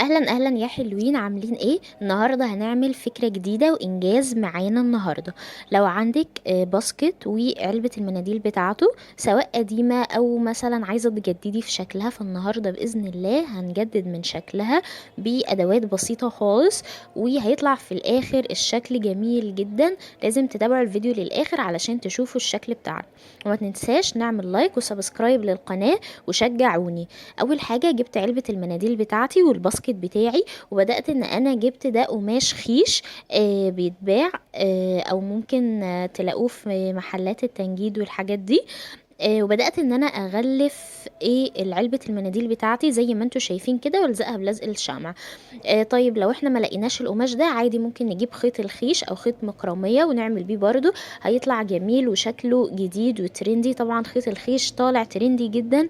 اهلا اهلا يا حلوين، عاملين ايه؟ النهارده هنعمل فكره جديده وانجاز معانا النهارده. لو عندك باسكت وعلبه المناديل بتاعته، سواء قديمه او مثلا عايزه تجددي في شكلها، فالنهارده باذن الله هنجدد من شكلها بادوات بسيطه خالص، وهيطلع في الاخر الشكل جميل جدا. لازم تتابعوا الفيديو للاخر علشان تشوفوا الشكل بتاعنا، وما تنساش نعمل لايك وسبسكرايب للقناه وشجعوني. اول حاجه جبت علبه المناديل بتاعتي والباسكت بتاعي، وبدات ان انا جبت ده قماش خيش بيتباع، او ممكن تلاقوه في محلات التنجيد والحاجات دي. وبدات ان انا اغلف العلبه المناديل بتاعتي زي ما انتم شايفين كده، والزقها بلزق الشمع. طيب لو احنا ما لقيناش القماش ده، عادي ممكن نجيب خيط الخيش او خيط مكرميه ونعمل بيه برضو، هيطلع جميل وشكله جديد وترندي. طبعا خيط الخيش طالع ترندي جدا،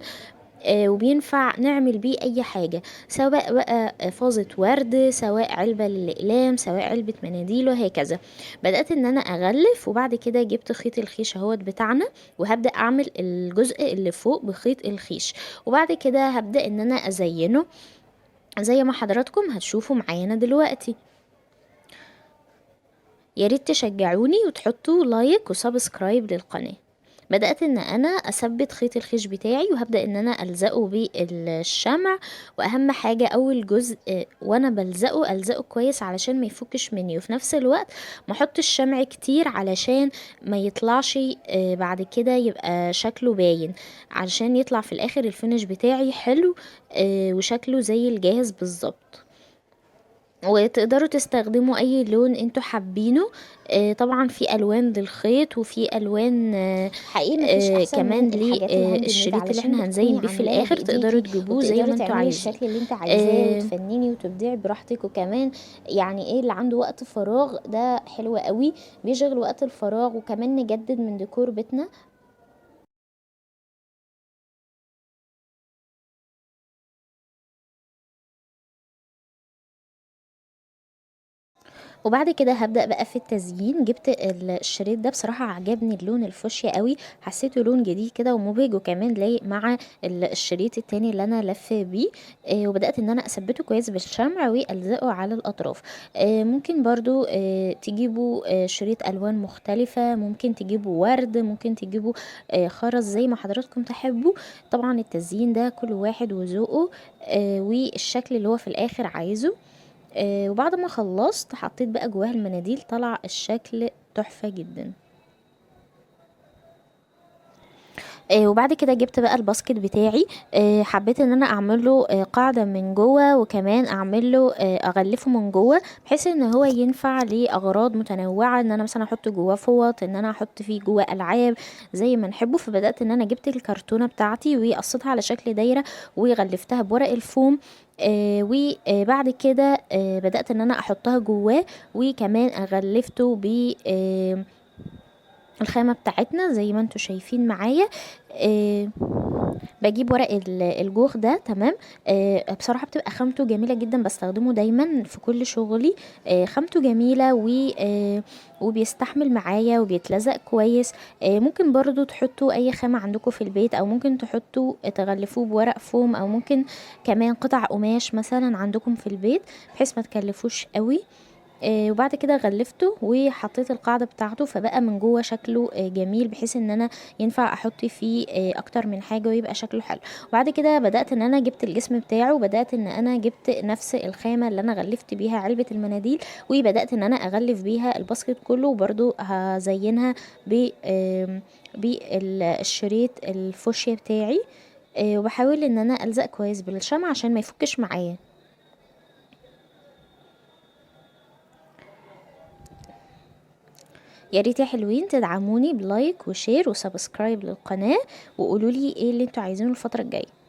وبينفع نعمل بيه اي حاجة، سواء بقى فازة ورد، سواء علبة للأقلام، سواء علبة مناديل، وهكذا. بدأت ان انا اغلف، وبعد كده جبت خيط الخيش اهوت بتاعنا، وهبدأ اعمل الجزء اللي فوق بخيط الخيش، وبعد كده هبدأ ان انا ازينه زي ما حضراتكم هتشوفوا معانا دلوقتي. يا ريت تشجعوني وتحطوا لايك وسبسكرايب للقناة. بدأت ان انا اثبت خيط الخيش بتاعي، وهبدأ ان انا الزقه بالشمع. واهم حاجة اول جزء وانا بلزقه الزقه كويس علشان ما يفكش مني، وفي نفس الوقت ما احطش الشمع كتير علشان ما يطلعش بعد كده يبقى شكله باين، علشان يطلع في الاخر الفينش بتاعي حلو وشكله زي الجاهز بالظبط. وتقدروا تستخدموا اي لون انتوا حابينه. طبعا في الوان للخيط، وفي الوان حقيقي مفيش احسن كمان من الحاجات الهاند ميد للشريط اللي علشان احنا بتكوني هنزين بيه في عاملاها الاخر، تقدروا بايديكي تجيبوه زي وبتقدري ما انتوا تعملي عايزين. الشكل اللي انت عايزاه آه، وتفنني وتبدعي براحتك. وكمان يعني ايه اللي عنده وقت فراغ ده حلو قوي، بيشغل وقت الفراغ. وكمان نجدد من ديكور بيتنا. وبعد كده هبدأ بقى في التزيين. جبت الشريط ده، بصراحة عجبني اللون الفوشيا قوي، حسيته لون جديد كده ومبهج، وكمان لايق مع الشريط التاني اللي انا لفه بيه. وبدأت ان انا اثبته كويس بالشمع والزقه على الاطراف. ممكن برضو تجيبوا شريط الوان مختلفة، ممكن تجيبوا ورد، ممكن تجيبوا خرز، زي ما حضراتكم تحبوا. طبعا التزيين ده كل واحد وذوقه والشكل اللي هو في الاخر عايزه. وبعد ما خلصت حطيت بقى جواها المناديل، طلع الشكل تحفة جدا. وبعد كده جبت بقى الباسكت بتاعي. حبيت ان انا اعمل له قاعده من جوه، وكمان اعمل له اغلفه من جوه، بحيث ان هو ينفع لاغراض متنوعه، ان انا مثلا احط جواه فوط، ان انا احط فيه جواه العاب زي ما نحبه. فبدات ان انا جبت الكرتونه بتاعتي وقصيتها على شكل دايره، وغلفتها بورق الفوم. وبعد كده بدأت ان انا احطها جواه، وكمان اغلفته ب الخامة بتاعتنا زي ما انتوا شايفين معايا. آه بجيب ورق الجوخ ده، تمام. بصراحة بتبقى خامته جميلة جدا، بستخدمه دايما في كل شغلي. خامته جميلة وبيستحمل معايا وبيتلزق كويس. ممكن برضو تحطوا اي خامة عندكم في البيت، او ممكن تحطوا تغلفوه بورق فوم، او ممكن كمان قطع قماش مثلا عندكم في البيت، بحيث ما تكلفوش قوي. وبعد كده غلفته وحطيت القاعدة بتاعته، فبقى من جوه شكله جميل، بحيث ان انا ينفع احط فيه اكتر من حاجة ويبقى شكله حلو. وبعد كده بدأت ان انا جبت الجسم بتاعه، وبدأت ان انا جبت نفس الخامة اللي انا غلفت بيها علبة المناديل، وبدأت ان انا اغلف بيها الباسكت كله، وبرضو هزينها بالشريط الفوشيا بتاعي. وبحاول ان انا الزق كويس بالشمع عشان ما يفكش معايا. يا ريت يا حلوين تدعموني بلايك وشير وسبسكرايب للقناة، وقولولي ايه اللي انتوا عايزينه الفترة الجاية.